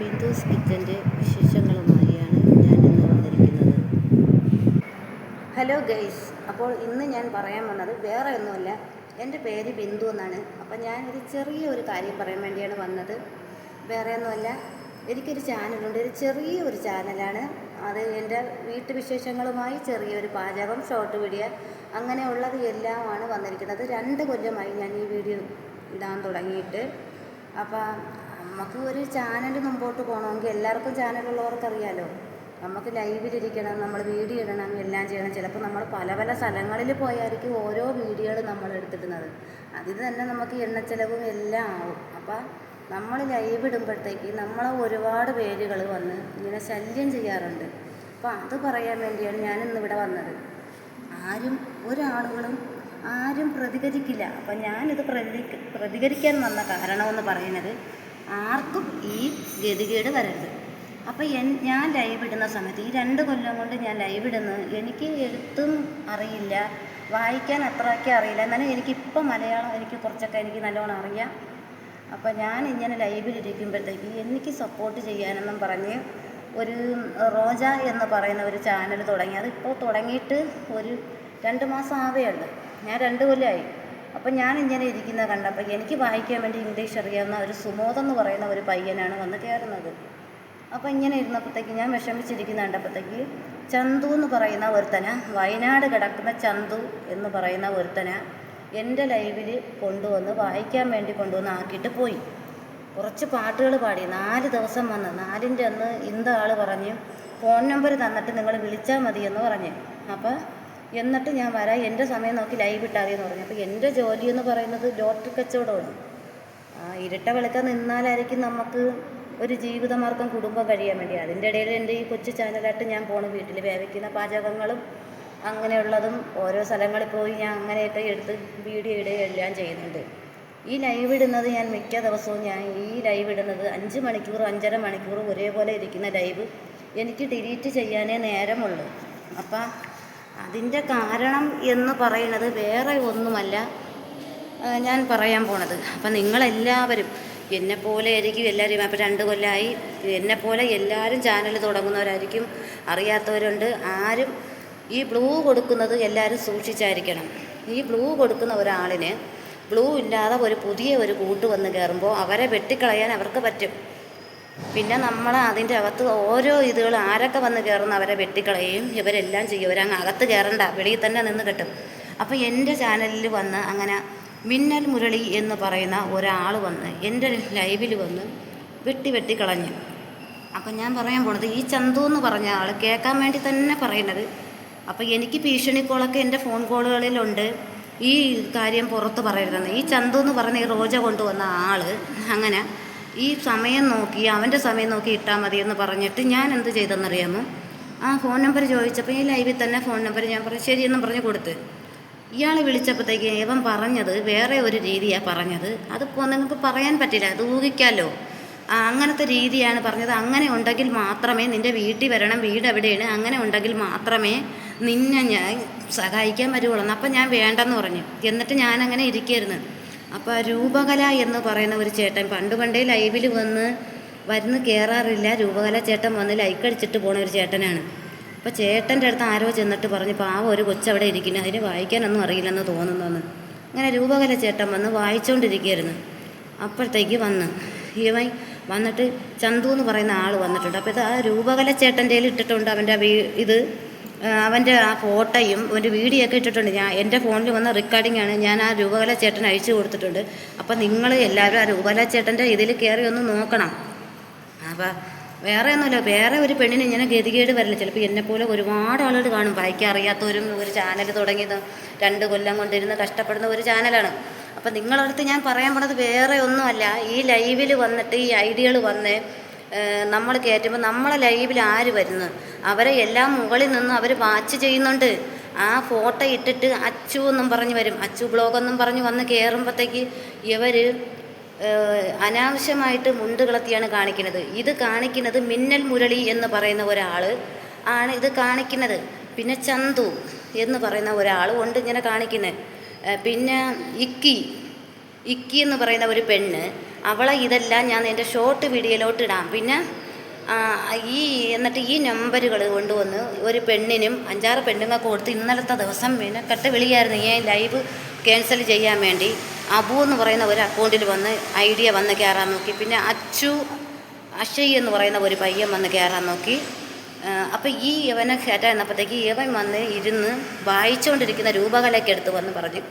ബിന്ദുസ് കിച്ചൻ്റെ വിശേഷങ്ങളുമായാണ് ഞാൻ ഇന്ന് വന്നിരിക്കുന്നത്. ഹലോ ഗൈസ്, അപ്പോൾ ഇന്ന് ഞാൻ പറയാൻ വന്നത് വേറെ ഒന്നുമല്ല, എൻ്റെ പേര് ബിന്ദു എന്നാണ്. അപ്പം ഞാനൊരു ചെറിയൊരു കാര്യം പറയാൻ വേണ്ടിയാണ് വന്നത്. വേറെ ഒന്നുമല്ല, എനിക്കൊരു ചാനലുണ്ട്, ഒരു ചെറിയൊരു ചാനലാണ്. അത് എൻ്റെ വീട്ടുവിശേഷങ്ങളുമായി ചെറിയൊരു പാചകം, ഷോർട്ട് വീഡിയോ അങ്ങനെയുള്ളത് എല്ലാമാണ് വന്നിരിക്കുന്നത്. 2 കൊല്ലമായി ഞാൻ ഈ വീഡിയോ ഇടാൻ തുടങ്ങിയിട്ട്. അപ്പം നമുക്ക് ഒരു ചാനൽ മുമ്പോട്ട് പോകണമെങ്കിൽ എല്ലാവർക്കും ചാനലുള്ളവർക്കറിയാലോ, നമുക്ക് ലൈവിലിരിക്കണം, നമ്മൾ വീഡിയോ ഇടണം, എല്ലാം ചെയ്യണം. ചിലപ്പോൾ നമ്മൾ പല പല സ്ഥലങ്ങളിൽ പോയായിരിക്കും ഓരോ വീഡിയോകൾ നമ്മൾ എടുത്തിടുന്നത്. അതിൽ തന്നെ നമുക്ക് എണ്ണച്ചെലവും എല്ലാം ആവും. അപ്പം നമ്മൾ ലൈവ് ഇടുമ്പോഴത്തേക്ക് നമ്മളെ ഒരുപാട് പേരുകൾ വന്ന് ഇങ്ങനെ ശല്യം ചെയ്യാറുണ്ട്. അപ്പോൾ അത് പറയാൻ വേണ്ടിയാണ് ഞാനിന്നിവിടെ വന്നത്. ആരും പ്രതികരിക്കില്ല. അപ്പം ഞാനിത് പ്രതികരിക്കാൻ വന്ന കാരണമെന്ന് പറയുന്നത്, ആർക്കും ഈ ഗതികേട് വരരുത്. അപ്പോൾ ഞാൻ ലൈവ് ഇടുന്ന സമയത്ത്, ഈ 2 കൊല്ലം കൊണ്ട് ഞാൻ ലൈവ് ഇടുന്നത്, എനിക്ക് എഴുത്തും അറിയില്ല, വായിക്കാൻ അത്രയൊക്കെ അറിയില്ല. എന്നാലും എനിക്കിപ്പോൾ മലയാളം കുറച്ചൊക്കെ എനിക്ക് നല്ലോണം അറിയാം. അപ്പോൾ ഞാൻ ഇങ്ങനെ ലൈവിലിരിക്കുമ്പോഴത്തേക്ക് എനിക്ക് സപ്പോർട്ട് ചെയ്യാനെന്നും പറഞ്ഞ് ഒരു റോജ എന്ന് പറയുന്ന ഒരു ചാനൽ തുടങ്ങി. അതിപ്പോൾ തുടങ്ങിയിട്ട് ഒരു 2 മാസം ആവേ ഉള്ളൂ. ഞാൻ 2 കൊല്ലമായി. അപ്പം ഞാൻ ഇങ്ങനെ ഇരിക്കുന്നത് കണ്ടപ്പോൾ എനിക്ക് വായിക്കാൻ വേണ്ടി ഇംഗ്ലീഷ് അറിയാവുന്ന ഒരു സുമോദ് എന്ന് പറയുന്ന ഒരു പയ്യനാണ് വന്ന് കയറുന്നത്. അപ്പോൾ ഇങ്ങനെ ഇരുന്നപ്പോഴത്തേക്ക് ഞാൻ വിഷമിച്ചിരിക്കുന്ന കണ്ടപ്പോഴത്തേക്ക് ചന്തു എന്ന് പറയുന്ന ഒരുത്തന, വയനാട് കിടക്കുന്ന ചന്തു എന്ന് പറയുന്ന ഒരുത്തന എൻ്റെ ലൈവിൽ കൊണ്ടുവന്ന് വായിക്കാൻ വേണ്ടി കൊണ്ടുവന്ന് ആക്കിയിട്ട് പോയി. കുറച്ച് പാട്ടുകൾ പാടി. 4 ദിവസം വന്ന് 4ൻ്റെ അന്ന് ഇന്ത ആൾ പറഞ്ഞ് ഫോൺ നമ്പർ തന്നിട്ട് നിങ്ങൾ വിളിച്ചാൽ മതി എന്ന് പറഞ്ഞ്. അപ്പോൾ എന്നിട്ട് ഞാൻ വരാം, എൻ്റെ സമയം നോക്കി ലൈവ് ഇട്ടാൽ മതി എന്ന് പറഞ്ഞു. അപ്പോൾ എൻ്റെ ജോലി എന്ന് പറയുന്നത് ലോട്ടറി കച്ചവടമാണ്. ഇരട്ട വെളുക്കാൻ നിന്നാലായിരിക്കും നമുക്ക് ഒരു ജീവിതമാർഗം, കുടുംബം കഴിയാൻ വേണ്ടി. അതിൻ്റെ ഇടയിൽ എൻ്റെ ഈ കൊച്ചു ചാനലായിട്ട് ഞാൻ പോണു. വീട്ടിൽ വേവിക്കുന്ന പാചകങ്ങളും അങ്ങനെയുള്ളതും ഓരോ സ്ഥലങ്ങളിൽ പോയി ഞാൻ അങ്ങനെയൊക്കെ എടുത്ത് വീഡിയോ ഇടുകയും എല്ലാം ചെയ്യുന്നുണ്ട്. ഈ ലൈവ് ഇടുന്നത് ഞാൻ മിക്ക ദിവസവും ഈ ലൈവ് ഇടുന്നത് 5 മണിക്കൂർ 5.5 മണിക്കൂർ ഒരേപോലെ ഇരിക്കുന്ന ലൈവ് എനിക്ക് ഡിലീറ്റ് ചെയ്യാനേ നേരമുള്ളൂ. അപ്പം അതിൻ്റെ കാരണം എന്ന് പറയുന്നത് വേറെ ഒന്നുമല്ല ഞാൻ പറയാൻ പോണത്. അപ്പം നിങ്ങളെല്ലാവരും എന്നെപ്പോലെ ആയിരിക്കും എല്ലാവരും. അപ്പോൾ 2 കൊല്ലമായി എന്നെപ്പോലെ എല്ലാവരും ചാനൽ തുടങ്ങുന്നവരായിരിക്കും, അറിയാത്തവരുണ്ട്. ആരും ഈ ബ്ലൂ കൊടുക്കുന്നത് എല്ലാവരും സൂക്ഷിച്ചായിരിക്കണം. ഈ ബ്ലൂ കൊടുക്കുന്ന ഒരാളിന് ബ്ലൂ ഇല്ലാതെ ഒരു പുതിയ ഒരു കൂട്ട് വന്ന് കയറുമ്പോൾ അവരെ വെട്ടിക്കളയാൻ അവർക്ക് പറ്റും. പിന്നെ നമ്മൾ അതിൻ്റെ അകത്ത് ഓരോ ഇതുകൾ ആരൊക്കെ വന്ന് കയറുന്ന അവരെ വെട്ടിക്കളയും, ഇവരെല്ലാം ചെയ്യും. ഇവരങ്ങ് അകത്ത് കയറണ്ട, വെളിയിൽ തന്നെ നിന്ന് കിട്ടും. അപ്പോൾ എൻ്റെ ചാനലിൽ വന്ന് അങ്ങനെ മിന്നൽ മുരളി എന്ന് പറയുന്ന ഒരാൾ വന്ന് എൻ്റെ ലൈവിൽ വന്ന് വെട്ടിക്കളഞ്ഞു. അപ്പം ഞാൻ പറയാൻ പോണത്, ഈ ചന്തു എന്ന് പറഞ്ഞ ആൾ കേൾക്കാൻ വേണ്ടി തന്നെ പറയുന്നത്. അപ്പോൾ എനിക്ക് ഭീഷണി കോളൊക്കെ എൻ്റെ ഫോൺ കോളുകളിലുണ്ട്, ഈ കാര്യം പുറത്ത് പറയരുതെന്ന്. ഈ ചന്തു എന്ന് പറഞ്ഞ ഈ റോജ കൊണ്ടുവന്ന ആൾ അങ്ങനെ ഈ സമയം നോക്കി, അവൻ്റെ സമയം നോക്കി ഇട്ടാൽ മതി എന്ന് പറഞ്ഞിട്ട് ഞാൻ എന്ത് ചെയ്തെന്നറിയാമോ, ഫോൺ നമ്പർ ചോദിച്ചപ്പോൾ ഈ ലൈവിൽ തന്നെ ഫോൺ നമ്പർ ഞാൻ പറഞ്ഞു ശരിയെന്ന് പറഞ്ഞ് കൊടുത്ത്. ഇയാൾ വിളിച്ചപ്പോഴത്തേക്ക് ഇവൻ പറഞ്ഞത് വേറെ ഒരു രീതിയാണ് പറഞ്ഞത്. അതിപ്പോൾ നിങ്ങൾക്ക് പറയാൻ പറ്റില്ല, അത് ഊഹിക്കാമല്ലോ. അങ്ങനത്തെ രീതിയാണ് പറഞ്ഞത്. അങ്ങനെ ഉണ്ടെങ്കിൽ മാത്രമേ നിൻ്റെ വീട്ടിൽ വരണം, വീട് എവിടെയാണ്, അങ്ങനെ ഉണ്ടെങ്കിൽ മാത്രമേ നിന്നെ ഞാൻ സഹായിക്കാൻ വരുവുള്ളൂ. അപ്പം ഞാൻ വേണ്ടെന്ന് പറഞ്ഞു. എന്നിട്ട് ഞാനങ്ങനെ ഇരിക്കുകയായിരുന്നു. അപ്പോൾ രൂപകല എന്ന് പറയുന്ന ഒരു ചേട്ടൻ പണ്ടേ ലൈവിൽ വരുന്ന് കയറാറില്ല. രൂപകല ചേട്ടൻ വന്ന് ലൈക്ക് അടിച്ചിട്ട് പോണ ഒരു ചേട്ടനാണ്. അപ്പോൾ ചേട്ടൻ്റെ അടുത്ത് ആരോ ചെന്നിട്ട് പറഞ്ഞു, പാവം ഒരു കൊച്ചവിടെ ഇരിക്കുന്നു, അതിന് വായിക്കാനൊന്നും അറിയില്ലെന്ന് തോന്നുന്നു. അങ്ങനെ രൂപകല ചേട്ടൻ വന്ന് വായിച്ചുകൊണ്ടിരിക്കുകയായിരുന്നു. അപ്പോഴത്തേക്ക് ഇവൻ വന്നിട്ട് ചന്തു എന്ന് പറയുന്ന ആൾ വന്നിട്ടുണ്ട്. അപ്പോൾ ഇത് ആ രൂപകല ചേട്ടൻ്റെ ഇട്ടിട്ടുണ്ട്. അവൻ്റെ ആ ഫോട്ടോയും ഒരു വീഡിയോ ഒക്കെ ഇട്ടിട്ടുണ്ട്. എൻ്റെ ഫോണിൽ വന്ന റെക്കോർഡിംഗ് ആണ്. ഞാൻ ആ രൂപകല ചേട്ടൻ അയച്ചു കൊടുത്തിട്ടുണ്ട്. അപ്പം നിങ്ങൾ എല്ലാവരും ആ രൂപകല ചേട്ടൻ്റെ ഇതിൽ കയറി ഒന്ന് നോക്കണം. അപ്പം വേറെ ഒന്നുമില്ല, വേറെ ഒരു പെണ്ണിന് ഇങ്ങനെ ഗതികേട് വരില്ല. ചിലപ്പോൾ എന്നെപ്പോലെ ഒരുപാട് ആളുകൾ കാണും, വായിക്കാൻ അറിയാത്തവരും. ഒരു ചാനൽ തുടങ്ങിയത് 2 കൊല്ലം കൊണ്ടിരുന്ന് കഷ്ടപ്പെടുന്ന ഒരു ചാനലാണ്. അപ്പം നിങ്ങളടുത്ത് ഞാൻ പറയാൻ പോണത് വേറെ ഒന്നുമല്ല. ഈ ലൈവിൽ വന്നിട്ട് ഈ ഐഡിയകൾ വന്ന് നമ്മൾ കയറ്റുമ്പോൾ നമ്മളെ ലൈവിൽ ആര് വരുന്നു, അവരെ എല്ലാം മുകളിൽ നിന്ന് അവർ വാച്ച് ചെയ്യുന്നുണ്ട്. ആ ഫോട്ടോ ഇട്ടിട്ട് അച്ചു എന്നും പറഞ്ഞ് വരും, അച്ചു ബ്ലോഗെന്നും പറഞ്ഞ് വന്ന് കയറുമ്പോഴത്തേക്ക് ഇവർ അനാവശ്യമായിട്ട് മുണ്ട് കളത്തിയാണ് കാണിക്കുന്നത്. ഇത് കാണിക്കുന്നത് മിന്നൽ മുരളി എന്ന് പറയുന്ന ഒരാൾ ആണ് ഇത് കാണിക്കുന്നത്. പിന്നെ ചന്തു എന്ന് പറയുന്ന ഒരാൾ ഉണ്ട് ഇങ്ങനെ കാണിക്കുന്നത്. പിന്നെ ഇക്കി എന്ന് പറയുന്ന ഒരു പെണ്ണ്, അവളെ ഇതെല്ലാം ഞാൻ എൻ്റെ ഷോർട്ട് വീഡിയോയിലോട്ട് ഇടാം. പിന്നെ എന്നിട്ട് ഈ നമ്പറുകൾ കൊണ്ടുവന്ന് ഒരു പെണ്ണിനും 5-6 പെണ്ണുങ്ങൾക്ക് കൊടുത്ത് ഇന്നലത്തെ ദിവസം മെനക്കെട്ട് വിളിയായിരുന്നു ഈ ലൈവ് ക്യാൻസൽ ചെയ്യാൻ വേണ്ടി. അബു എന്ന് പറയുന്ന ഒരു അക്കൗണ്ടിൽ വന്ന് ഐഡിയ വന്ന് കയറാൻ നോക്കി. പിന്നെ അക്ഷയ് എന്ന് പറയുന്ന ഒരു പയ്യൻ വന്ന് കയറാൻ നോക്കി. അപ്പോൾ ഈ യവനെ കയറ്റാൻ എന്നപ്പോഴത്തേക്ക് ഇവൻ വന്ന് ഇരുന്ന് വായിച്ചുകൊണ്ടിരിക്കുന്ന രൂപകലയ്ക്കെടുത്ത് വന്ന് പറഞ്ഞു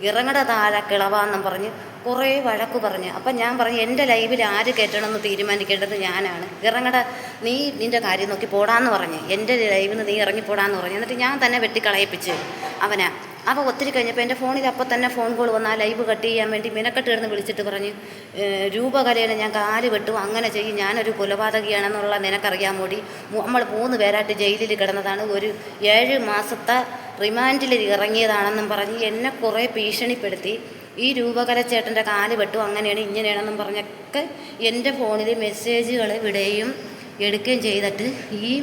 ഇറങ്ങട താഴെ കിളവാന്നും പറഞ്ഞ് കുറേ വഴക്ക് പറഞ്ഞ്. അപ്പം ഞാൻ പറഞ്ഞു എൻ്റെ ലൈവിൽ ആര് കയറ്റണമെന്ന് തീരുമാനിക്കേണ്ടത് ഞാനാണ്. ഇറങ്ങട, നീ നിൻ്റെ കാര്യം നോക്കി പോടാന്ന് പറഞ്ഞ് എൻ്റെ ലൈവിൽ നിന്ന് നീ ഇറങ്ങിപ്പോടാന്ന് പറഞ്ഞു. എന്നിട്ട് ഞാൻ തന്നെ വെട്ടിക്കളയിപ്പിച്ച് അവനെ. അപ്പോൾ ഒത്തിരി കഴിഞ്ഞപ്പോൾ എൻ്റെ ഫോണിൽ അപ്പോൾ തന്നെ ഫോൺ കോൾ വന്ന് ആ ലൈവ് കട്ട് ചെയ്യാൻ വേണ്ടി മെനക്കെട്ട് കിടന്ന് വിളിച്ചിട്ട് പറഞ്ഞ് രൂപകലയിൽ ഞാൻ കാല് വെട്ടും, അങ്ങനെ ചെയ്യും, ഞാനൊരു കൊലപാതകിയാണെന്നുള്ള നിനക്കറിയാൻ കൂടി നമ്മൾ 3 പേരായിട്ട് ജയിലിൽ കിടന്നതാണ്, ഒരു 7 മാസത്തെ റിമാൻഡിൽ ഇറങ്ങിയതാണെന്നും പറഞ്ഞ് എന്നെ കുറേ ഭീഷണിപ്പെടുത്തി. ഈ രൂപകല ചേട്ടൻ്റെ കാല് വെട്ടും, അങ്ങനെയാണ് ഇങ്ങനെയാണെന്നും പറഞ്ഞൊക്കെ എൻ്റെ ഫോണിൽ മെസ്സേജുകൾ വിടുകയും എടുക്കുകയും ചെയ്തിട്ട് ഈ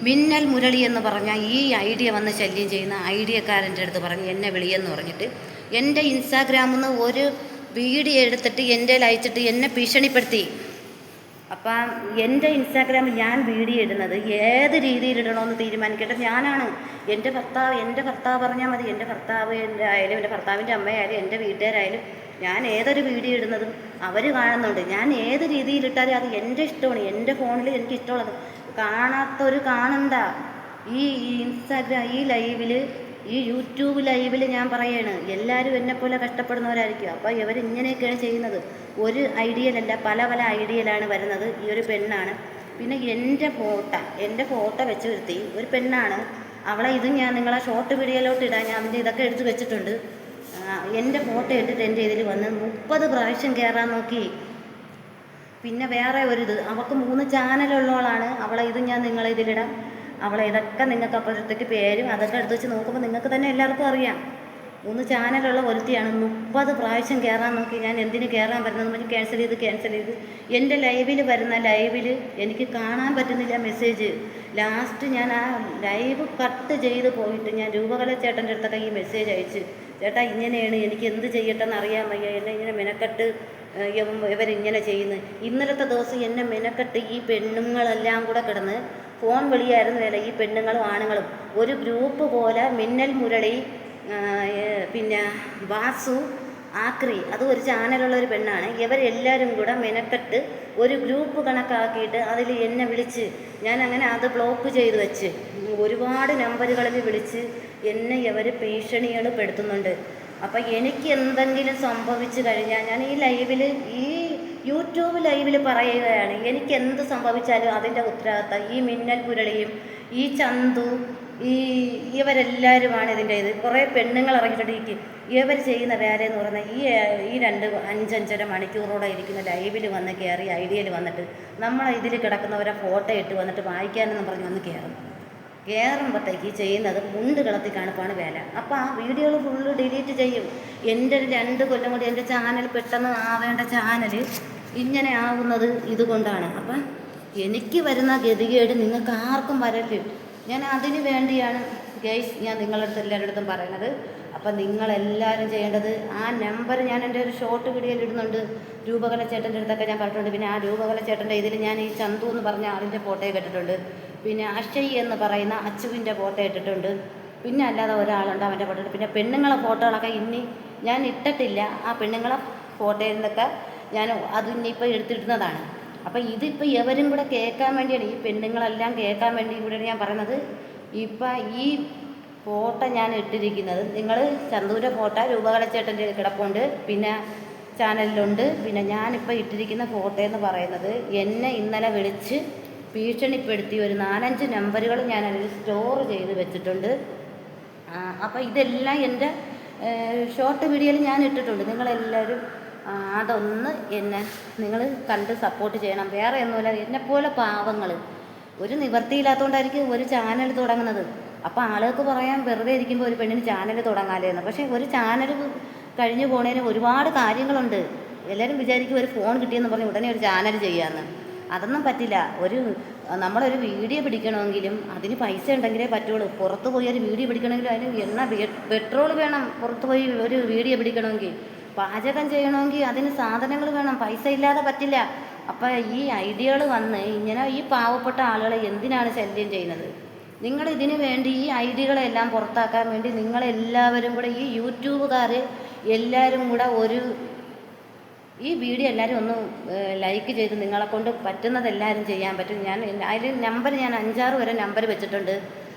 മിന്നൽ മുരളി എന്ന് പറഞ്ഞാൽ ഈ ഐഡിയ വന്ന് ശല്യം ചെയ്യുന്ന ഐഡിയക്കാരൻ്റെ അടുത്ത് പറഞ്ഞ് എന്നെ വിളിയെന്ന് പറഞ്ഞിട്ട് എൻ്റെ ഇൻസ്റ്റാഗ്രാമിൽ നിന്ന് ഒരു വീഡിയോ എടുത്തിട്ട് എൻ്റെ അയച്ചിട്ട് എന്നെ ഭീഷണിപ്പെടുത്തി. അപ്പം എൻ്റെ ഇൻസ്റ്റാഗ്രാമിൽ ഞാൻ വീഡിയോ ഇടുന്നത് ഏത് രീതിയിൽ ഇടണമെന്ന് തീരുമാനിക്കേണ്ടത് ഞാനാണ്. എൻ്റെ ഭർത്താവ് പറഞ്ഞാൽ മതി. എൻ്റെ ഭർത്താവിൻ്റെ ആയാലും എൻ്റെ ഭർത്താവിൻ്റെ അമ്മയായാലും എൻ്റെ വീട്ടുകാരായാലും ഞാൻ ഏതൊരു വീഡിയോ ഇടുന്നതും അവർ കാണുന്നുണ്ട്. ഞാൻ ഏത് രീതിയിലിട്ടാലും അത് എൻ്റെ ഇഷ്ടമാണ്. എൻ്റെ ഫോണിൽ എനിക്ക് ഇഷ്ടമുള്ളത് കാണാത്തൊരു കാണണ്ട. ഈ ഇൻസ്റ്റാഗ്രാം ഈ ലൈവിൽ ഈ യൂട്യൂബ് ലൈവിൽ ഞാൻ പറയാണ് എല്ലാവരും എന്നെപ്പോലെ കഷ്ടപ്പെടുന്നവരായിരിക്കും. അപ്പോൾ ഇവരിങ്ങനെയൊക്കെയാണ് ചെയ്യുന്നത്. ഒരു ഐഡിയയിലല്ല, പല ഐഡിയയിലാണ് വരുന്നത്. ഈ ഒരു പെണ്ണാണ്. പിന്നെ എൻ്റെ ഫോട്ടോ വെച്ച് വരുത്തി ഒരു പെണ്ണാണ്. അവളെ ഇതും ഞാൻ നിങ്ങളെ ഷോർട്ട് വീഡിയോയിലോട്ട് ഇടാൻ ഞാൻ അതിൻ്റെ ഇതൊക്കെ എടുത്ത് വെച്ചിട്ടുണ്ട്. എൻ്റെ ഫോട്ടോ ഇട്ടിട്ട് എൻ്റെ ഇതിൽ വന്ന് 30 പ്രാവശ്യം കയറാൻ നോക്കി. പിന്നെ വേറെ അവൾക്ക് 3 ചാനലുള്ളവളാണ്. അവളെ ഇത് ഞാൻ നിങ്ങളെ ഇതിലിടാം. അവളെ ഇതൊക്കെ നിങ്ങൾക്ക് അപ്പോഴത്തേക്ക് പേരും അതൊക്കെ എടുത്ത് വെച്ച് നോക്കുമ്പോൾ നിങ്ങൾക്ക് തന്നെ എല്ലാവർക്കും അറിയാം. 3 ചാനലുള്ള ഒരുത്തിയാണ്. 30 പ്രാവശ്യം കയറാൻ നോക്കി. ഞാൻ എന്തിന് കയറാൻ വരുന്നത് പറഞ്ഞ് ക്യാൻസൽ ചെയ്ത് എൻ്റെ ലൈവിൽ വരുന്ന ലൈവിൽ എനിക്ക് കാണാൻ പറ്റുന്നില്ല മെസ്സേജ്. ലാസ്റ്റ് ഞാൻ ആ ലൈവ് കട്ട് ചെയ്ത് പോയിട്ട് ഞാൻ രൂപകല ചേട്ടൻ്റെ അടുത്തൊക്കെ ഈ മെസ്സേജ് അയച്ച്, ചേട്ടാ ഇങ്ങനെയാണ്, എനിക്ക് എന്ത് ചെയ്യട്ടെന്ന് അറിയാൻ വയ്യ, എന്നെ ഇങ്ങനെ മെനക്കെട്ട് ഇവരിങ്ങനെ ചെയ്യുന്നു. ഇന്നലത്തെ ദിവസം എന്നെ മെനക്കെട്ട് ഈ പെണ്ണുങ്ങളെല്ലാം കൂടെ കിടന്ന് ഫോൺ വിളിയായിരുന്നില്ല. ഈ പെണ്ണുങ്ങളും ആണുങ്ങളും ഒരു ഗ്രൂപ്പ് പോലെ മിന്നൽ മുരളി, പിന്നെ വാസു, ആക്രി, അത് ഒരു ചാനലുള്ള ഒരു പെണ്ണാണ്. ഇവരെല്ലാവരും കൂടെ മെനക്കെട്ട് ഒരു ഗ്രൂപ്പ് കണക്കാക്കിയിട്ട് അതിൽ എന്നെ വിളിച്ച് ഞാൻ അങ്ങനെ അത് ബ്ലോക്ക് ചെയ്ത് വെച്ച് ഒരുപാട് നമ്പറുകളിൽ വിളിച്ച് എന്നെ ഇവർ ഭീഷണികൾ പെടുത്തുന്നുണ്ട്. അപ്പം എനിക്ക് എന്തെങ്കിലും സംഭവിച്ചു കഴിഞ്ഞാൽ ഞാൻ ഈ ലൈവിൽ ഈ യൂട്യൂബ് ലൈവിൽ പറയുകയാണ്, എനിക്ക് എന്ത് സംഭവിച്ചാലും അതിൻ്റെ ഉത്തരവാദിത്തം ഈ മിന്നൽ മുരളിയും ഈ ചന്തു ഇവരെല്ലാവരുമാണ് ഇതിൻ്റെ കുറേ പെണ്ണുങ്ങൾ ഇറങ്ങിയിട്ടുണ്ട്. ഇവർ ചെയ്യുന്ന വേറെ എന്ന് പറഞ്ഞാൽ ഈ 5-5.5 മണിക്കൂറോടെ ഇരിക്കുന്ന ലൈവിൽ വന്ന് കയറി ഐഡിയയിൽ വന്നിട്ട് നമ്മളെ ഇതിൽ കിടക്കുന്നവരെ ഫോട്ടോ ഇട്ട് വന്നിട്ട് വായിക്കാനെന്ന് പറഞ്ഞ് വന്ന് കയറുമ്പോഴത്തേക്ക് ചെയ്യുന്നത് മുണ്ട് കിളത്തി കാണുപ്പാണ് വേല. അപ്പോൾ ആ വീഡിയോകൾ ഫുള്ള് ഡിലീറ്റ് ചെയ്യും. എൻ്റെ 2 കൊല്ലം കൂടി എൻ്റെ ചാനൽ പെട്ടെന്ന് ആവേണ്ട ചാനൽ ഇങ്ങനെ ആവുന്നത് ഇതുകൊണ്ടാണ്. അപ്പം എനിക്ക് വരുന്ന ഗതികേട് നിങ്ങൾക്ക് ആർക്കും വരല്ലേ. ഞാൻ അതിന് വേണ്ടിയാണ് ഗൈസ് ഞാൻ നിങ്ങളുടെ അടുത്ത് എല്ലാവരുടെ അടുത്തും പറയണത്. അപ്പം നിങ്ങളെല്ലാവരും ചെയ്യേണ്ടത് ആ നമ്പർ ഞാൻ എൻ്റെ ഒരു ഷോർട്ട് വീഡിയോയിൽ ഇടുന്നുണ്ട്. രൂപകല ചേട്ടൻ്റെ അടുത്തൊക്കെ ഞാൻ പറഞ്ഞിട്ടുണ്ട്. പിന്നെ ആ രൂപകല ചേട്ടൻ്റെ ഇതിൽ ഞാൻ ഈ ചന്തു എന്ന് പറഞ്ഞ ആളിൻ്റെ ഫോട്ടോ ഇട്ടിട്ടുണ്ട്. പിന്നെ അക്ഷയ് എന്ന് പറയുന്ന അച്ചുവിൻ്റെ ഫോട്ടോ ഇട്ടിട്ടുണ്ട്. പിന്നെ അല്ലാതെ ഒരാളുണ്ട് അവൻ്റെ ഫോട്ടോ. പിന്നെ പെണ്ണുങ്ങളെ ഫോട്ടോകളൊക്കെ ഇനി ഞാൻ ഇട്ടിട്ടില്ല. ആ പെണ്ണുങ്ങളെ ഫോട്ടോയിൽ നിന്നൊക്കെ ഞാൻ അത് ഇനിയിപ്പോൾ എടുത്തിടുന്നതാണ്. അപ്പം ഇതിപ്പോൾ എവരും കൂടെ കേൾക്കാൻ വേണ്ടിയാണ്, ഈ പെണ്ണുങ്ങളെല്ലാം കേൾക്കാൻ വേണ്ടി കൂടെയാണ് ഞാൻ പറയുന്നത്. ഇപ്പം ഈ ഫോട്ടോ ഞാൻ ഇട്ടിരിക്കുന്നത് നിങ്ങൾ ചന്ദൂൻ്റെ ഫോട്ടോ രൂപകലച്ചേട്ടൻ്റെ കിടപ്പുണ്ട്, പിന്നെ ചാനലിലുണ്ട്. പിന്നെ ഞാനിപ്പോൾ ഇട്ടിരിക്കുന്ന ഫോട്ടോ എന്ന് പറയുന്നത് എന്നെ ഇന്നലെ വിളിച്ച് ഭീഷണിപ്പെടുത്തി ഒരു 4-5 നമ്പറുകൾ ഞാനതിൽ സ്റ്റോർ ചെയ്ത് വെച്ചിട്ടുണ്ട്. അപ്പോൾ ഇതെല്ലാം എൻ്റെ ഷോർട്ട് വീഡിയോയിൽ ഞാൻ ഇട്ടിട്ടുണ്ട്. നിങ്ങളെല്ലാവരും അതൊന്ന് നിങ്ങൾ കണ്ട് സപ്പോർട്ട് ചെയ്യണം. വേറെ ഒന്നുമില്ല, എന്നെപ്പോലെ പാവങ്ങൾ ഒരു നിവൃത്തിയില്ലാത്തതുകൊണ്ടായിരിക്കും ഒരു ചാനൽ തുടങ്ങുന്നത്. അപ്പോൾ ആളുകൾക്ക് പറയാൻ വെറുതെ ഇരിക്കുമ്പോൾ ഒരു പെണ്ണിന് ചാനൽ തുടങ്ങാലേന്ന്. പക്ഷേ ഒരു ചാനൽ കഴിഞ്ഞു പോണേന് ഒരുപാട് കാര്യങ്ങളുണ്ട്. എല്ലാവരും വിചാരിക്കും ഒരു ഫോൺ കിട്ടിയെന്ന് പറഞ്ഞ് ഉടനെ ഒരു ചാനൽ ചെയ്യാമെന്ന്. അതൊന്നും പറ്റില്ല. നമ്മളൊരു വീഡിയോ പിടിക്കണമെങ്കിലും അതിന് പൈസ ഉണ്ടെങ്കിലേ പറ്റുള്ളൂ. പുറത്ത് പോയി ഒരു വീഡിയോ പിടിക്കണമെങ്കിലും അതിന് പെട്രോൾ വേണം. പുറത്ത് പോയി ഒരു വീഡിയോ പിടിക്കണമെങ്കിൽ പാചകം ചെയ്യണമെങ്കിൽ അതിന് സാധനങ്ങൾ വേണം, പൈസ ഇല്ലാതെ പറ്റില്ല. അപ്പോൾ ഈ ഐഡിയകൾ വന്ന് ഇങ്ങനെ ഈ പാവപ്പെട്ട ആളുകളെ എന്തിനാണ് ശല്യം ചെയ്യുന്നത്? നിങ്ങൾ ഇതിന് വേണ്ടി ഈ ഐഡിയകളെല്ലാം പുറത്താക്കാൻ വേണ്ടി നിങ്ങളെല്ലാവരും കൂടെ ഈ യൂട്യൂബുകാർ എല്ലാവരും കൂടെ ഈ വീഡിയോ എല്ലാവരും ഒന്ന് ലൈക്ക് ചെയ്ത് നിങ്ങളെക്കൊണ്ട് പറ്റുന്നതെല്ലാവരും ചെയ്യാൻ പറ്റും. അതിൽ നമ്പർ ഞാൻ 5-6 വരെ നമ്പർ വെച്ചിട്ടുണ്ട്.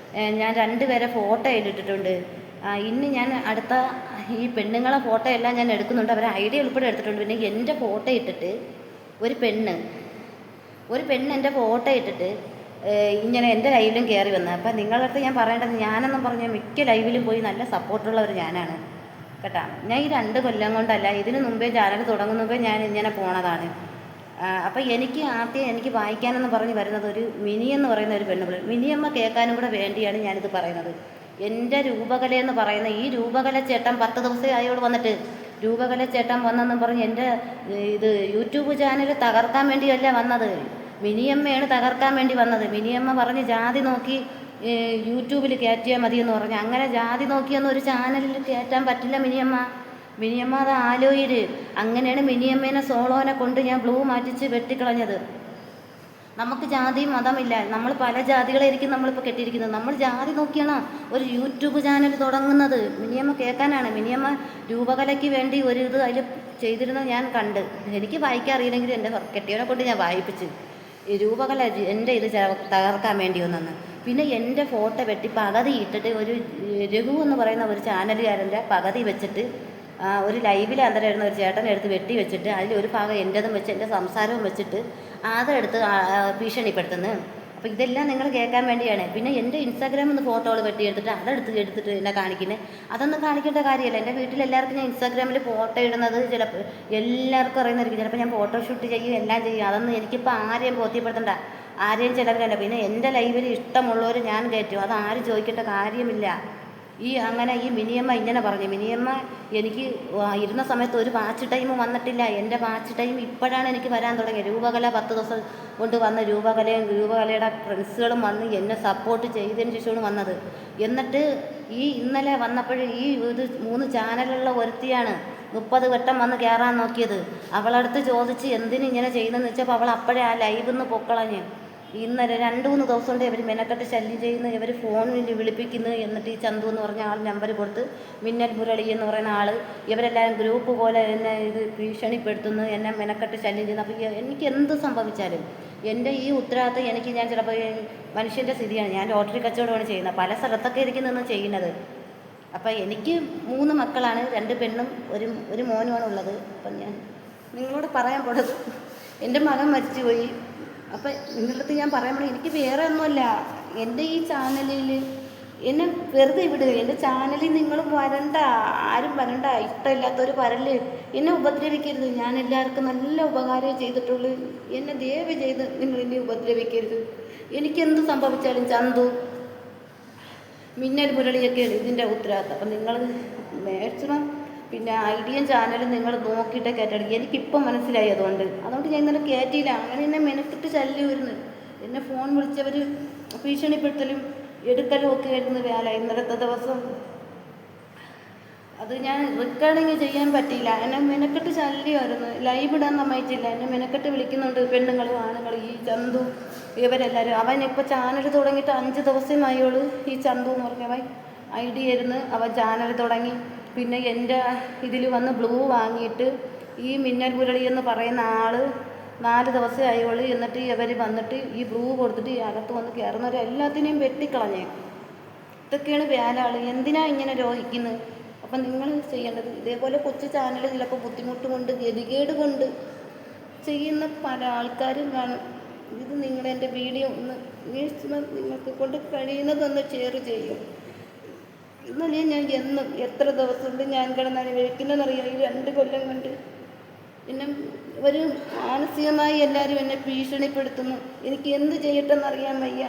ഞാൻ 2 പേരെ ഫോട്ടോ ഇട്ടിട്ടുണ്ട്. ഇന്ന് ഞാൻ അടുത്ത ഈ പെണ്ണുങ്ങളെ ഫോട്ടോ എല്ലാം ഞാൻ എടുക്കുന്നുണ്ട്, അവരെ ഐഡിയ ഉൾപ്പെടെ എടുത്തിട്ടുണ്ട്. പിന്നെ എൻ്റെ ഫോട്ടോ ഇട്ടിട്ട് ഒരു പെണ്ണ് എൻ്റെ ഫോട്ടോ ഇട്ടിട്ട് ഇങ്ങനെ എൻ്റെ ലൈവിലും കയറി വന്നത്. അപ്പം നിങ്ങളുടെ അടുത്ത് ഞാൻ പറയേണ്ടത്, ഞാനെന്നും പറഞ്ഞാൽ മിക്ക ലൈവിലും പോയി നല്ല സപ്പോർട്ടുള്ളവർ ഞാനാണ് കേട്ടോ. ഞാൻ ഈ 2 കൊല്ലം കൊണ്ടല്ല, ഇതിന് മുമ്പേ ചാനൽ തുടങ്ങുന്ന മുമ്പേ ഞാൻ ഇങ്ങനെ പോണതാണ്. അപ്പം എനിക്ക് വായിക്കാനെന്ന് പറഞ്ഞ് വരുന്നത് ഒരു മിനി എന്ന് പറയുന്ന ഒരു പെണ്ണുപിള്ളി, മിനിയമ്മ കേൾക്കാനും കൂടെ വേണ്ടിയാണ് ഞാനിത് പറയുന്നത്. എൻ്റെ രൂപകല എന്ന് പറയുന്ന ഈ രൂപകല ചേട്ടൻ 10 ദിവസമേ ആയോട് വന്നിട്ട്, രൂപകല ചേട്ടൻ വന്നെന്നും പറഞ്ഞ് എൻ്റെ ഇത് യൂട്യൂബ് ചാനൽ തകർക്കാൻ വേണ്ടിയല്ല വന്നത്, മിനിയമ്മയാണ് തകർക്കാൻ വേണ്ടി വന്നത്. മിനിയമ്മ പറഞ്ഞ് ജാതി നോക്കി യൂട്യൂബിൽ കയറ്റിയാൽ മതിയെന്ന് പറഞ്ഞു. അങ്ങനെ ജാതി നോക്കിയൊന്നും ഒരു ചാനലിൽ കയറ്റാൻ പറ്റില്ല മിനിയമ്മ അത് ആലോചിര്. അങ്ങനെയാണ് മിനിയമ്മേനെ സോളോനെ കൊണ്ട് ഞാൻ ബ്ലൂ മാറ്റിച്ച് വെട്ടിക്കളഞ്ഞത്. നമുക്ക് ജാതിയും മതമില്ല, നമ്മൾ പല ജാതികളായിരിക്കും നമ്മളിപ്പോൾ കെട്ടിയിരിക്കുന്നത്. നമ്മൾ ജാതി നോക്കിയാണ് ഒരു യൂട്യൂബ് ചാനൽ തുടങ്ങുന്നത്. മിനിയമ്മ കേൾക്കാനാണ്. മിനിയമ്മ രൂപകലയ്ക്ക് വേണ്ടി ഒരു ഇത് അതിൽ ചെയ്തിരുന്നത് ഞാൻ കണ്ട്. എനിക്ക് വായിക്കാൻ അറിയില്ലെങ്കിൽ എൻ്റെ കെട്ടിയവനെ കൊണ്ട് ഞാൻ വായിപ്പിച്ച്. ഈ രൂപകല എൻ്റെ ഇത് തകർക്കാൻ വേണ്ടി വന്നെന്ന്. പിന്നെ എൻ്റെ ഫോട്ടോ വെട്ടി പകുതി ഇട്ടിട്ട് ഒരു രഘു എന്ന് പറയുന്ന ഒരു ചാനലുകാരൻ്റെ പകുതി വെച്ചിട്ട് ഒരു ലൈവിൽ അന്തരായിരുന്ന ഒരു ചേട്ടനെ എടുത്ത് വെട്ടി വെച്ചിട്ട് അതിലൊരു ഭാഗം എൻ്റെതും വെച്ച് എൻ്റെ സംസാരവും വെച്ചിട്ട് അതെടുത്ത് ഭീഷണിപ്പെടുത്തുന്നു. അപ്പോൾ ഇതെല്ലാം നിങ്ങൾ കേൾക്കാൻ വേണ്ടിയാണ്. പിന്നെ എൻ്റെ ഇൻസ്റ്റാഗ്രാമിൽ നിന്ന് ഫോട്ടോകൾ വെട്ടിയെടുത്തിട്ട് എടുത്തിട്ട് എന്നെ കാണിക്കുന്നത്, അതൊന്നും കാണിക്കേണ്ട കാര്യമല്ല. എൻ്റെ വീട്ടിലെല്ലാവർക്കും ഞാൻ ഇൻസ്റ്റാഗ്രാമിൽ ഫോട്ടോ ഇടുന്നത് ചിലപ്പോൾ എല്ലാവർക്കും അറിയുന്നതായിരിക്കും. ചിലപ്പോൾ ഞാൻ ഫോട്ടോഷൂട്ട് ചെയ്യും, എല്ലാം ചെയ്യും. അതൊന്നും എനിക്കിപ്പോൾ ആരെയും ബോധ്യപ്പെടുത്തണ്ട, ആരെയും ചിലവരല്ല. പിന്നെ എൻ്റെ ലൈവിൽ ഇഷ്ടമുള്ളവർ ഞാൻ കയറ്റും, അത് ആരും ചോദിക്കേണ്ട കാര്യമില്ല. അങ്ങനെ ഈ മിനിയമ്മ ഇങ്ങനെ പറഞ്ഞു. മിനിയമ്മ എനിക്ക് ഇരുന്ന സമയത്ത് ഒരു വാച്ച് ടൈം വന്നിട്ടില്ല. എൻ്റെ വാച്ച് ടൈം ഇപ്പോഴാണ് എനിക്ക് വരാൻ തുടങ്ങിയത്. രൂപകല 10 ദിവസം കൊണ്ട് വന്ന രൂപകലയുടെ ഫ്രണ്ട്സുകളും വന്ന് എന്നെ സപ്പോർട്ട് ചെയ്തതിന് ശേഷമാണ് വന്നത്. എന്നിട്ട് ഇന്നലെ വന്നപ്പോൾ ഇത് 3 ചാനലുള്ള ഒരുത്തിയാണ് 30 വട്ടം വന്ന് കയറാൻ നോക്കിയത്. അവളടുത്ത് ചോദിച്ച് എന്തിന് ഇങ്ങനെ ചെയ്യുന്നതെന്ന് വെച്ചപ്പോൾ അവൾ അപ്പോഴേ ആ ലൈവിൽ നിന്ന് പൊക്കളഞ്ഞ്. ഇന്നലെ 2-3 ദിവസം കൊണ്ട് ഇവർ മെനക്കെട്ട് ശല്യം ചെയ്യുന്നു, ഇവർ ഫോണിൽ വിളിപ്പിക്കുന്നു. എന്നിട്ട് ഈ ചന്തു എന്ന് പറഞ്ഞ ആൾ നമ്പർ കൊടുത്ത് മിന്നൽ മുരളി എന്ന് പറയുന്ന ആൾ ഇവരെല്ലാവരും ഗ്രൂപ്പ് പോലെ എന്നെ ഇത് ഭീഷണിപ്പെടുത്തുന്നു, എന്നെ മെനക്കെട്ട് ശല്യം ചെയ്യുന്നു. അപ്പോൾ എനിക്ക് എന്ത് സംഭവിച്ചാലും എൻ്റെ ഈ ഉത്തരവാദിത്തം ഞാൻ ചിലപ്പോൾ മനുഷ്യൻ്റെ സ്ഥിതിയാണ്. ഞാൻ ലോട്ടറി കച്ചവടമാണ് ചെയ്യുന്നത്, പല സ്ഥലത്തൊക്കെ ഇരിക്കുന്നതെന്ന് ചെയ്യുന്നത്. അപ്പം എനിക്ക് 3 മക്കളാണ്, 2 പെണ്ണും ഒരു മോനുമാണ് ഉള്ളത്. അപ്പം ഞാൻ നിങ്ങളോട് പറയാൻ പോണത്, എൻ്റെ മകൻ മരിച്ചുപോയി. അപ്പം നിങ്ങളടുത്ത് ഞാൻ പറയുമ്പോൾ എനിക്ക് വേറെ ഒന്നുമല്ല, എൻ്റെ ഈ ചാനലിൽ എന്നെ വെറുതെ വിടുക. എൻ്റെ ചാനലിൽ നിങ്ങൾ വരണ്ട, ആരും വരണ്ട, ഇഷ്ടമില്ലാത്തവർ വരല്, എന്നെ ഉപദ്രവിക്കരുത്. ഞാൻ എല്ലാവർക്കും നല്ല ഉപകാരമേ ചെയ്തിട്ടുള്ളൂ. എന്നെ ദയവ് ചെയ്ത് നിങ്ങൾ എന്നെ ഉപദ്രവിക്കരുത്. എനിക്കെന്ത് സംഭവിച്ചാലും ചന്തു മിന്നൽ മുരളിയൊക്കെയാണ് ഇതിൻ്റെ ഉത്തരവാദിത്തം. അപ്പം നിങ്ങൾ മാക്സിമം പിന്നെ ഐഡിയൻ ചാനൽ നിങ്ങൾ നോക്കിയിട്ട് കയറ്റണം. എനിക്കിപ്പം മനസ്സിലായി. അതുകൊണ്ട് ഞാൻ ഇന്നലെ കയറ്റിയില്ല. അങ്ങനെ എന്നെ മെനക്കെട്ട് ശല്യം വരുന്നു. എന്നെ ഫോൺ വിളിച്ചവർ ഭീഷണിപ്പെടുത്തലും എടുക്കലും ഒക്കെ ആയിരുന്നു വേല. ഇന്നലത്തെ ദിവസം അത് ഞാൻ റെക്കോർഡിങ് ചെയ്യാൻ പറ്റിയില്ല. എന്നെ മെനക്കെട്ട് ശല്യമായിരുന്നു. ലൈവ് ഇടാൻ സമ്മതിച്ചില്ല. എന്നെ മെനക്കെട്ട് വിളിക്കുന്നുണ്ട് പെണ്ണുങ്ങളും ആണുങ്ങളും. ഈ ചന്തു ഇവരെല്ലാവരും. അവനിപ്പോൾ ചാനൽ തുടങ്ങിയിട്ട് 5 ദിവസമായോളൂ. ഈ ചന്തു എന്ന് പറഞ്ഞവൻ ഐഡിയ ആയിരുന്നു. അവൻ ചാനൽ തുടങ്ങി. പിന്നെ എൻ്റെ ഇതിൽ വന്ന് ബ്ലൂ വാങ്ങിയിട്ട് ഈ മിന്നൽ മുരളി എന്ന് പറയുന്ന ആൾ 4 ദിവസമേ ആയുള്ളൂ. എന്നിട്ട് ഇവർ വന്നിട്ട് ഈ ബ്ലൂ കൊടുത്തിട്ട് ഈ അകത്ത് വന്ന് കയറുന്നവരെല്ലാത്തിനെയും വെട്ടിക്കളഞ്ഞേ. ഇതൊക്കെയാണ് വേലാൾ. എന്തിനാ ഇങ്ങനെ രോഹിക്കുന്നത്? അപ്പം നിങ്ങൾ ചെയ്യേണ്ടത് ഇതേപോലെ കൊച്ചു ചാനൽ ചിലപ്പോൾ ബുദ്ധിമുട്ട് കൊണ്ട് ഗതികേട് കൊണ്ട് ചെയ്യുന്ന പല ആൾക്കാരും കാണും. ഇത് നിങ്ങളെൻ്റെ വീഡിയോ ഒന്ന് നിങ്ങൾക്ക് കൊണ്ട് കഴിയുന്നതൊന്ന് ഷെയർ ചെയ്യും. ഇന്നലെ ഞാൻ എത്ര ദിവസം കൊണ്ട് ഞാൻ കിടന്നാണ് വിളിക്കുന്നതെന്നറിയാം. ഈ 2 കൊല്ലം കൊണ്ട് എന്നെ ഒരു മാനസികമായി എല്ലാവരും എന്നെ ഭീഷണിപ്പെടുത്തുന്നു. എനിക്ക് എന്ത് ചെയ്യട്ടെന്നറിയാൻ വയ്യ.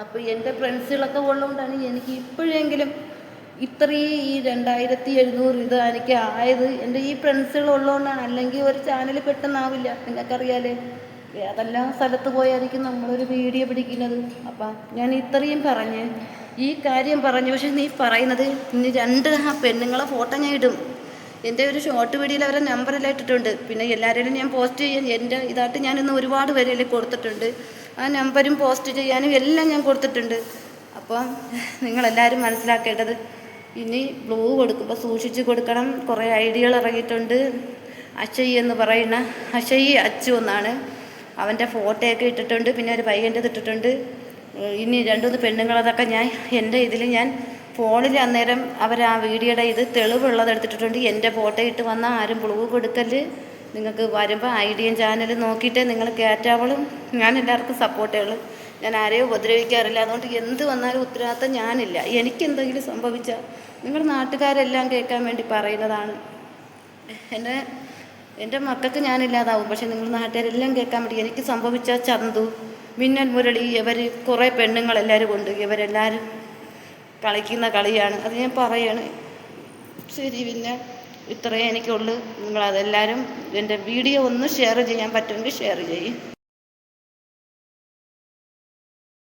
അപ്പോൾ എൻ്റെ ഫ്രണ്ട്സുകളൊക്കെ ഉള്ളതുകൊണ്ടാണ് എനിക്ക് ഇപ്പോഴെങ്കിലും ഇത്രയും ഈ 2700 ഇത് എനിക്ക് ആയത്. എൻ്റെ ഈ ഫ്രണ്ട്സുകൾ ഉള്ളതുകൊണ്ടാണ്. അല്ലെങ്കിൽ ഒരു ചാനൽ പെട്ടെന്നാവില്ല. നിങ്ങൾക്കറിയാലേ, അതെല്ലാം സ്ഥലത്ത് പോയായിരിക്കും നമ്മളൊരു വീഡിയോ പിടിക്കുന്നത്. അപ്പം ഞാൻ ഇത്രയും ഈ കാര്യം പറഞ്ഞു. പക്ഷെ നീ പറയുന്നത് ഇനി 2 പെണ്ണുങ്ങളെ ഫോട്ടോ ഞാൻ ഇടും. എൻ്റെ ഒരു ഷോർട്ട് വീഡിയോയിൽ അവരെ നമ്പറെല്ലാം ഇട്ടിട്ടുണ്ട്. പിന്നെ എല്ലാവരെയും ഞാൻ പോസ്റ്റ് ചെയ്യാൻ എൻ്റെ ഇതായിട്ട് ഞാനിന്ന് ഒരുപാട് പേരെല്ലാം കൊടുത്തിട്ടുണ്ട്. ആ നമ്പരും പോസ്റ്റ് ചെയ്യാനും എല്ലാം ഞാൻ കൊടുത്തിട്ടുണ്ട്. അപ്പം നിങ്ങളെല്ലാവരും മനസ്സിലാക്കേണ്ടത് ഇനി ബ്ലൂ കൊടുക്കുമ്പോൾ സൂക്ഷിച്ച് കൊടുക്കണം. കുറേ ഐഡിയകൾ ഇറങ്ങിയിട്ടുണ്ട്. അക്ഷയ് എന്ന് പറയുന്ന അക്ഷയ് അച്ചു എന്നാണ്, അവൻ്റെ ഫോട്ടോയൊക്കെ ഇട്ടിട്ടുണ്ട്. പിന്നെ ഒരു പയ്യൻ്റെത് ഇട്ടിട്ടുണ്ട്. ഇനി 2-3 പെണ്ണുങ്ങളതൊക്കെ ഞാൻ എൻ്റെ ഇതിൽ ഞാൻ ഫോണിൽ അന്നേരം അവർ ആ വീഡിയോയുടെ ഇത് തെളിവുള്ളത് എടുത്തിട്ടുണ്ട്. എൻ്റെ ഫോട്ടോ ഇട്ട് വന്നാൽ ആരും ബ്ലൂ കൊടുക്കല്. നിങ്ങൾക്ക് വരുമ്പോൾ ഐഡിയൻ ചാനൽ നോക്കിയിട്ടേ നിങ്ങൾ കയറ്റാവളും. ഞാൻ എല്ലാവർക്കും സപ്പോർട്ടുള്ളൂ. ഞാൻ ആരെയും ഉപദ്രവിക്കാറില്ല. അതുകൊണ്ട് എന്ത് വന്നാലും ഉത്തരവാദിത്തം ഞാനില്ല. എനിക്കെന്തെങ്കിലും സംഭവിച്ചാൽ നിങ്ങൾ നാട്ടുകാരെല്ലാം കേൾക്കാൻ വേണ്ടി പറയുന്നതാണ്. എൻ്റെ മക്കൾക്ക് ഞാനില്ലാതാവും. പക്ഷെ നിങ്ങൾ നാട്ടുകാരെല്ലാം കേൾക്കാൻ വേണ്ടി എനിക്ക് സംഭവിച്ച ചന്തു, മിന്നൽ മുരളി, ഇവർ കുറേ പെണ്ണുങ്ങളെല്ലാവരും ഉണ്ട്. ഇവരെല്ലാവരും കളിക്കുന്ന കളിയാണ്. അത് ഞാൻ പറയാണ്. ശരി, പിന്നെ ഇത്രയേ എനിക്കുള്ളൂ. നിങ്ങളതെല്ലാവരും എൻ്റെ വീഡിയോ ഒന്ന് ഷെയർ ചെയ്യാൻ പറ്റുമെങ്കിൽ ഷെയർ ചെയ്യും.